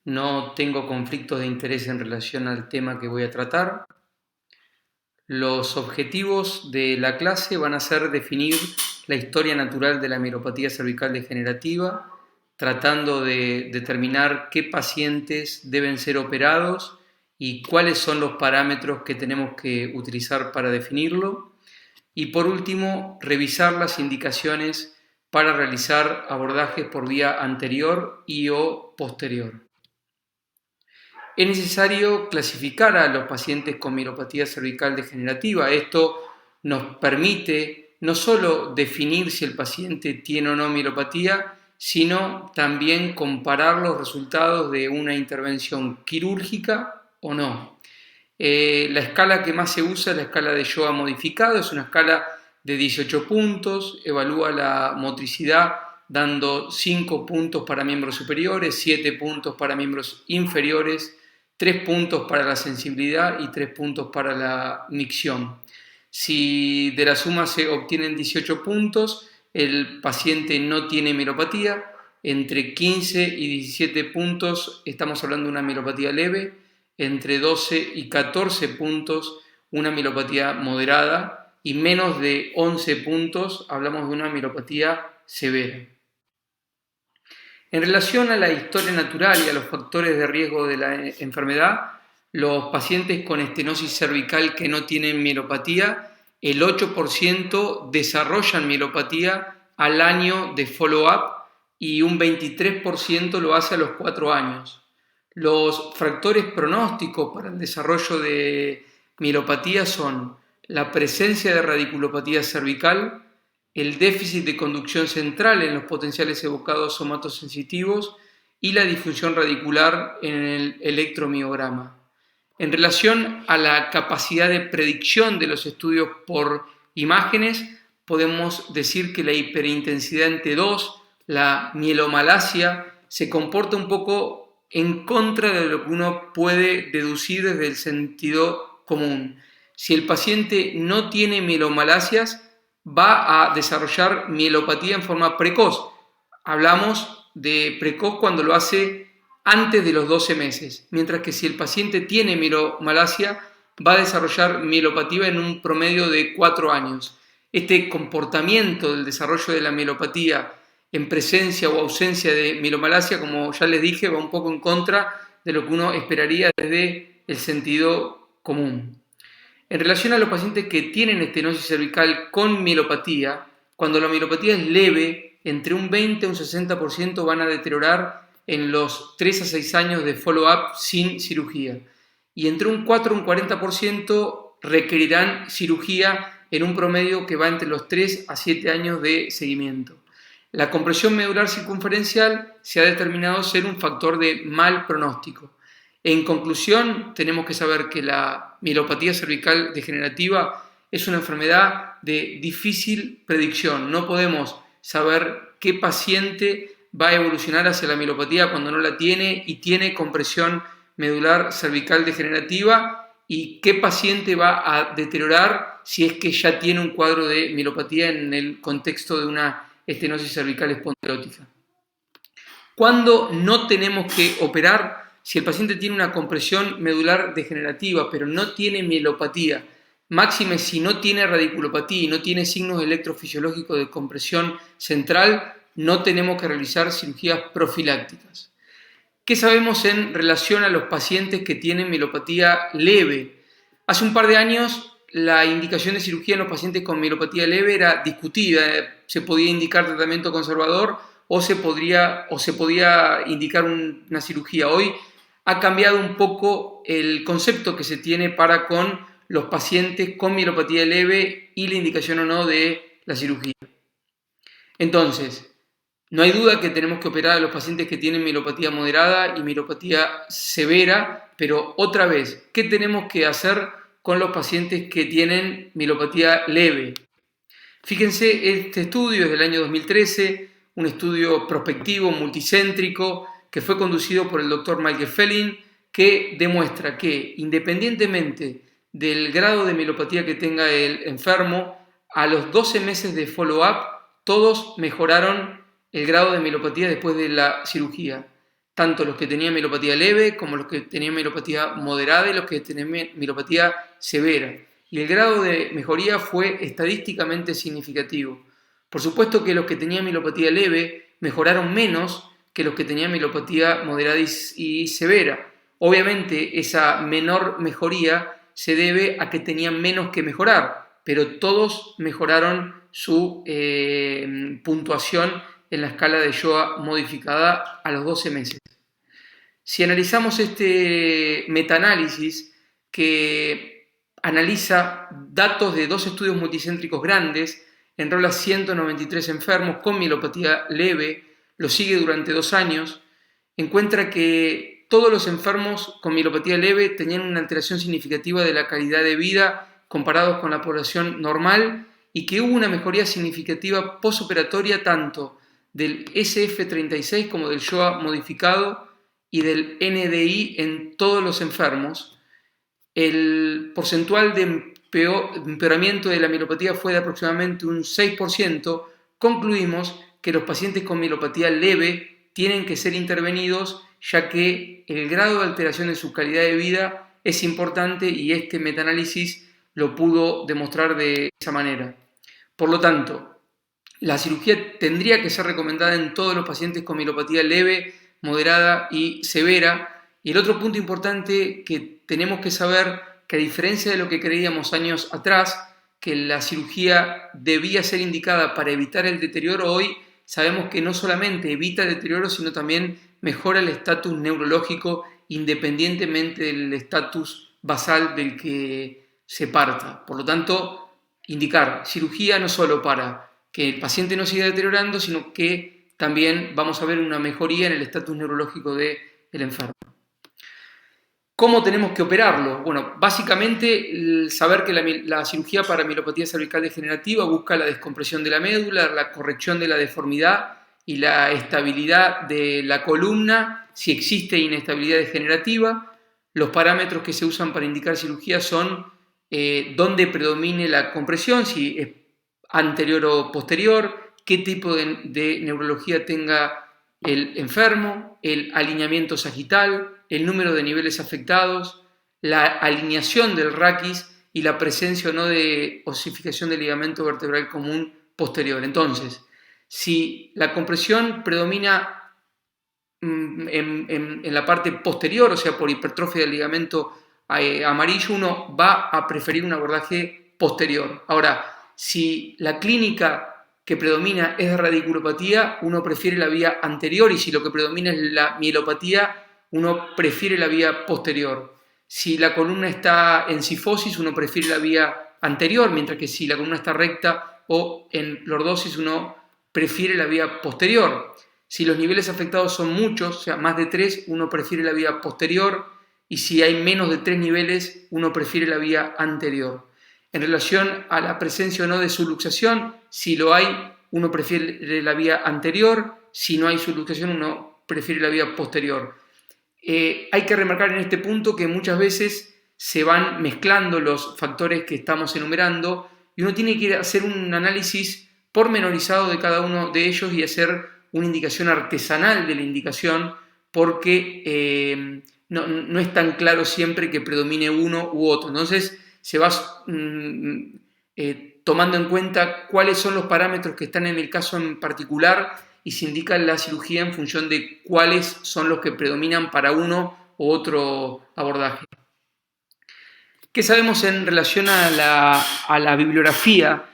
no tengo conflictos de interés en relación al tema que voy a tratar. Los objetivos de la clase van a ser definir la historia natural de la mielopatía cervical degenerativa, tratando de determinar qué pacientes deben ser operados y cuáles son los parámetros que tenemos que utilizar para definirlo. Y por último, revisar las indicaciones para realizar abordajes por vía anterior y o posterior. Es necesario clasificar a los pacientes con mielopatía cervical degenerativa. Esto nos permite no solo definir si el paciente tiene o no mielopatía, sino también comparar los resultados de una intervención quirúrgica o no. La escala que más se usa es la escala de Shoah modificado, es una escala de 18 puntos, evalúa la motricidad dando 5 puntos para miembros superiores, 7 puntos para miembros inferiores, 3 puntos para la sensibilidad y 3 puntos para la micción. Si de la suma se obtienen 18 puntos, el paciente no tiene mielopatía. Entre 15 y 17 puntos estamos hablando de una mielopatía leve. Entre 12 y 14 puntos una mielopatía moderada y menos de 11 puntos hablamos de una mielopatía severa. En relación a la historia natural y a los factores de riesgo de la enfermedad, los pacientes con estenosis cervical que no tienen mielopatía, el 8% desarrollan mielopatía al año de follow-up y un 23% lo hace a los 4 años. Los factores pronósticos para el desarrollo de mielopatía son la presencia de radiculopatía cervical, el déficit de conducción central en los potenciales evocados somatosensitivos y la disfunción radicular en el electromiograma. En relación a la capacidad de predicción de los estudios por imágenes, podemos decir que la hiperintensidad en T2, la mielomalacia, se comporta un poco en contra de lo que uno puede deducir desde el sentido común. Si el paciente no tiene mielomalasias, va a desarrollar mielopatía en forma precoz. Hablamos de precoz cuando lo hace antes de los 12 meses, mientras que si el paciente tiene mielomalacia, va a desarrollar mielopatía en un promedio de 4 años. Este comportamiento del desarrollo de la mielopatía en presencia o ausencia de mielomalacia, como ya les dije, va un poco en contra de lo que uno esperaría desde el sentido común. En relación a los pacientes que tienen estenosis cervical con mielopatía, cuando la mielopatía es leve, entre un 20 y un 60% van a deteriorar en los 3 a 6 años de follow-up sin cirugía. Y entre un 4 y un 40% requerirán cirugía en un promedio que va entre los 3 a 7 años de seguimiento. La compresión medular circunferencial se ha determinado ser un factor de mal pronóstico. En conclusión, tenemos que saber que la mielopatía cervical degenerativa es una enfermedad de difícil predicción. No podemos saber qué paciente va a evolucionar hacia la mielopatía cuando no la tiene y tiene compresión medular cervical degenerativa y qué paciente va a deteriorar si es que ya tiene un cuadro de mielopatía en el contexto de una estenosis cervical espondiolótica. ¿Cuándo no tenemos que operar? Si el paciente tiene una compresión medular degenerativa, pero no tiene mielopatía, máxime si no tiene radiculopatía y no tiene signos electrofisiológicos de compresión central, no tenemos que realizar cirugías profilácticas. ¿Qué sabemos en relación a los pacientes que tienen mielopatía leve? Hace un par de años la indicación de cirugía en los pacientes con mielopatía leve era discutida. Se podía indicar tratamiento conservador o se podía indicar una cirugía. Hoy ha cambiado un poco el concepto que se tiene para con los pacientes con mielopatía leve y la indicación o no de la cirugía. Entonces, no hay duda que tenemos que operar a los pacientes que tienen mielopatía moderada y mielopatía severa, pero otra vez, ¿qué tenemos que hacer con los pacientes que tienen mielopatía leve? Fíjense, este estudio es del año 2013, un estudio prospectivo, multicéntrico, que fue conducido por el doctor Michael Felling, que demuestra que independientemente del grado de mielopatía que tenga el enfermo, a los 12 meses de follow-up, todos mejoraron el grado de mielopatía después de la cirugía. tanto los que tenían mielopatía leve como los que tenían mielopatía moderada y los que tenían mielopatía severa. Y el grado de mejoría fue estadísticamente significativo. Por supuesto que los que tenían mielopatía leve mejoraron menos que los que tenían mielopatía moderada y severa. Obviamente esa menor mejoría se debe a que tenían menos que mejorar, pero todos mejoraron su puntuación en la escala de Shoah modificada a los 12 meses. Si analizamos este metaanálisis que analiza datos de 2 estudios multicéntricos grandes, enrola 193 enfermos con mielopatía leve, lo sigue durante 2 años, encuentra que todos los enfermos con mielopatía leve tenían una alteración significativa de la calidad de vida comparados con la población normal y que hubo una mejoría significativa postoperatoria tanto del SF36 como del Shoah modificado y del NDI en todos los enfermos. El porcentual de empeoramiento de la mielopatía fue de aproximadamente un 6%. Concluimos que los pacientes con mielopatía leve tienen que ser intervenidos ya que el grado de alteración de su calidad de vida es importante y este metaanálisis lo pudo demostrar de esa manera. Por lo tanto, la cirugía tendría que ser recomendada en todos los pacientes con mielopatía leve, moderada y severa. Y el otro punto importante que tenemos que saber, que a diferencia de lo que creíamos años atrás, que la cirugía debía ser indicada para evitar el deterioro, hoy sabemos que no solamente evita el deterioro, sino también mejora el estatus neurológico independientemente del estatus basal del que se parta. Por lo tanto, indicar cirugía no solo para que el paciente no siga deteriorando, sino que también vamos a ver una mejoría en el estatus neurológico del enfermo. ¿Cómo tenemos que operarlo? Bueno, básicamente saber que la cirugía para mielopatía cervical degenerativa busca la descompresión de la médula, la corrección de la deformidad y la estabilidad de la columna si existe inestabilidad degenerativa. Los parámetros que se usan para indicar cirugía son dónde predomine la compresión, si es anterior o posterior, qué tipo de neurología tenga el enfermo, el alineamiento sagital, el número de niveles afectados, la alineación del raquis y la presencia o no de osificación del ligamento vertebral común posterior. Entonces, si la compresión predomina en la parte posterior, o sea, por hipertrofia del ligamento amarillo, uno va a preferir un abordaje posterior. Ahora, si la clínica que predomina es de radiculopatía, uno prefiere la vía anterior, y si lo que predomina es la mielopatía, uno prefiere la vía posterior. Si la columna está en cifosis, uno prefiere la vía anterior, mientras que si la columna está recta o en lordosis, uno prefiere la vía posterior. Si los niveles afectados son muchos, o sea, más de 3, uno prefiere la vía posterior, y si hay menos de 3 niveles, uno prefiere la vía anterior. En relación a la presencia o no de subluxación, si lo hay, uno prefiere la vía anterior, si no hay subluxación, uno prefiere la vía posterior. Hay que remarcar en este punto que muchas veces se van mezclando los factores que estamos enumerando y uno tiene que hacer un análisis pormenorizado de cada uno de ellos y hacer una indicación artesanal de la indicación, porque no es tan claro siempre que predomine uno u otro. Entonces se va tomando en cuenta cuáles son los parámetros que están en el caso en particular y se indica la cirugía en función de cuáles son los que predominan para uno u otro abordaje. ¿Qué sabemos en relación a la bibliografía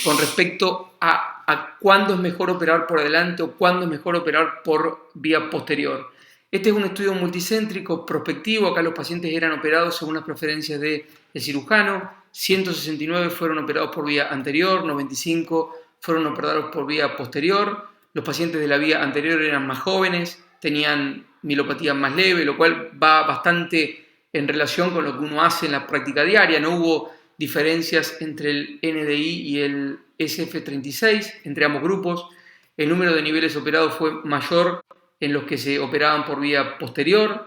con respecto a cuándo es mejor operar por adelante o cuándo es mejor operar por vía posterior? Este es un estudio multicéntrico prospectivo. Acá los pacientes eran operados según las preferencias del cirujano. 169 fueron operados por vía anterior, 95 fueron operados por vía posterior. Los pacientes de la vía anterior eran más jóvenes, tenían mielopatía más leve, lo cual va bastante en relación con lo que uno hace en la práctica diaria. No hubo diferencias entre el NDI y el SF36, entre ambos grupos. El número de niveles operados fue mayor en los que se operaban por vía posterior.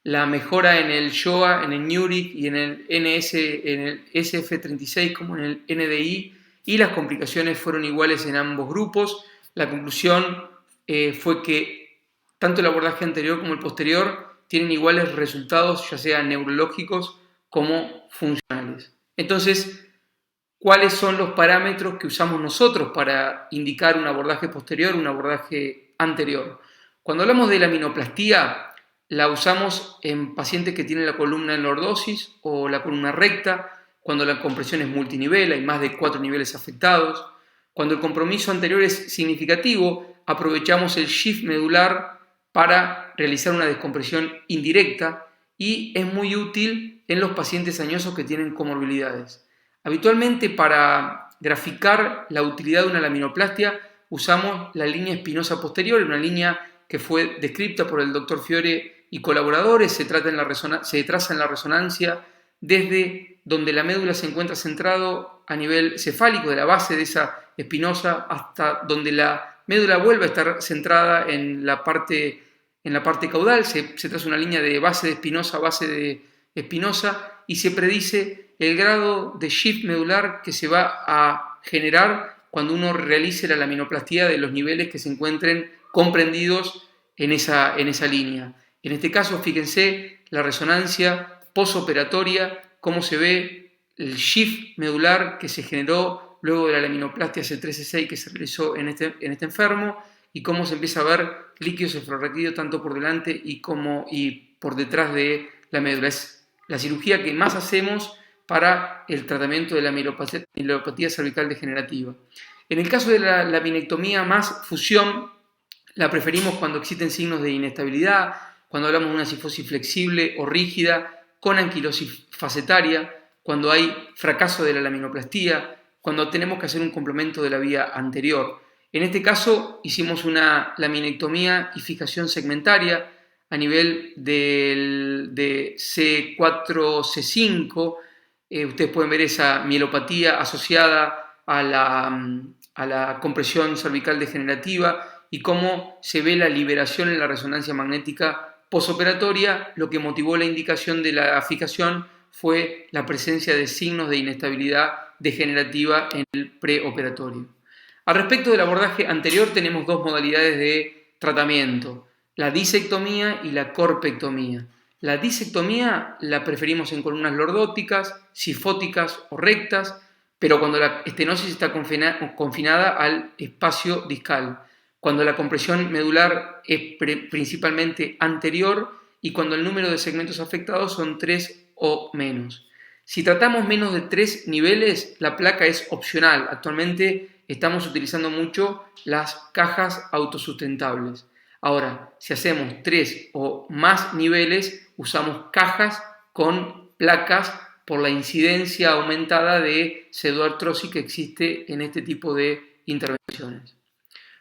La mejora en el Shoah, en el Nurich y en el SF36 como en el NDI, y las complicaciones fueron iguales en ambos grupos. La conclusión fue que tanto el abordaje anterior como el posterior tienen iguales resultados, ya sean neurológicos como funcionales. Entonces, ¿cuáles son los parámetros que usamos nosotros para indicar un abordaje posterior, un abordaje anterior? Cuando hablamos de la aminoplastía, la usamos en pacientes que tienen la columna en lordosis o la columna recta, cuando la compresión es multinivel, hay más de 4 niveles afectados. Cuando el compromiso anterior es significativo, aprovechamos el shift medular para realizar una descompresión indirecta y es muy útil en los pacientes añosos que tienen comorbilidades. Habitualmente, para graficar la utilidad de una laminoplastia usamos la línea espinosa posterior, una línea que fue descrita por el doctor Fiore y colaboradores. Se traza en la resonancia desde donde la médula se encuentra centrado a nivel cefálico, de la base de esa espinosa hasta donde la médula vuelve a estar centrada en la parte caudal. Se traza una línea de base de espinosa a base de espinosa y se predice el grado de shift medular que se va a generar cuando uno realice la laminoplastía de los niveles que se encuentren comprendidos en esa línea. En este caso, fíjense la resonancia posoperatoria, cómo se ve el shift medular que se generó luego de la laminoplastia C3-C6 que se realizó en este enfermo, y cómo se empieza a ver líquido cefalorraquídeo tanto por delante y por detrás de la médula. Es la cirugía que más hacemos para el tratamiento de la mielopatía cervical degenerativa. En el caso de la laminectomía más fusión, la preferimos cuando existen signos de inestabilidad, cuando hablamos de una cifosis flexible o rígida, con anquilosis facetaria, cuando hay fracaso de la laminoplastía, cuando tenemos que hacer un complemento de la vía anterior. En este caso hicimos una laminectomía y fijación segmentaria a nivel de C4-C5. Ustedes pueden ver esa mielopatía asociada a la compresión cervical degenerativa y cómo se ve la liberación en la resonancia magnética posoperatoria. Lo que motivó la indicación de la fijación fue la presencia de signos de inestabilidad degenerativa en el preoperatorio. Al respecto del abordaje anterior, tenemos dos modalidades de tratamiento: la disectomía y la corpectomía. La disectomía la preferimos en columnas lordóticas, sifóticas o rectas, pero cuando la estenosis está confinada al espacio discal, cuando la compresión medular es principalmente anterior y cuando el número de segmentos afectados son 3 o menos. Si tratamos menos de 3 niveles, la placa es opcional. Actualmente estamos utilizando mucho las cajas autosustentables. Ahora, si hacemos 3 o más niveles, usamos cajas con placas por la incidencia aumentada de pseudoartrosis que existe en este tipo de intervenciones.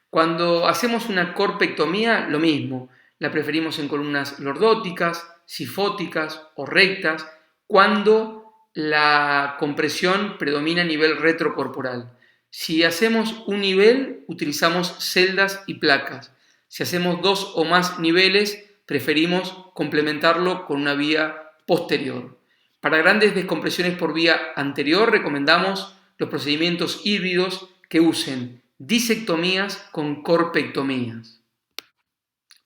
Cuando hacemos una corpectomía, lo mismo. La preferimos en columnas lordóticas, sifóticas o rectas, cuando la compresión predomina a nivel retrocorporal. Si hacemos un nivel, utilizamos celdas y placas. Si hacemos 2 o más niveles, preferimos complementarlo con una vía posterior. Para grandes descompresiones por vía anterior, recomendamos los procedimientos híbridos que usen disectomías con corpectomías.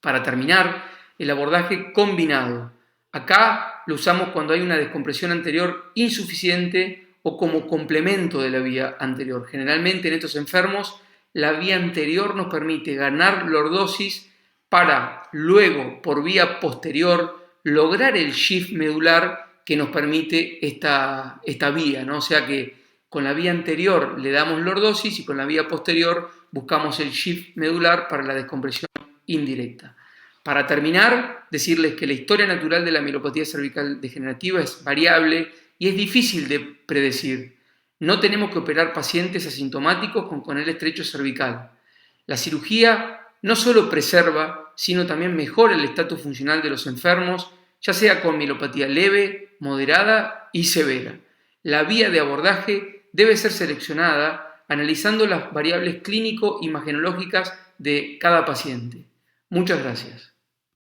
Para terminar, el abordaje combinado. Acá lo usamos cuando hay una descompresión anterior insuficiente o como complemento de la vía anterior. Generalmente en estos enfermos la vía anterior nos permite ganar lordosis para luego, por vía posterior, lograr el shift medular que nos permite esta vía, ¿no? O sea que con la vía anterior le damos lordosis y con la vía posterior buscamos el shift medular para la descompresión indirecta. Para terminar, decirles que la historia natural de la mielopatía cervical degenerativa es variable y es difícil de predecir. No tenemos que operar pacientes asintomáticos con canal estrecho cervical. La cirugía no solo preserva, sino también mejora el estatus funcional de los enfermos, ya sea con mielopatía leve, moderada y severa. La vía de abordaje debe ser seleccionada analizando las variables clínico-imagenológicas de cada paciente. Muchas gracias.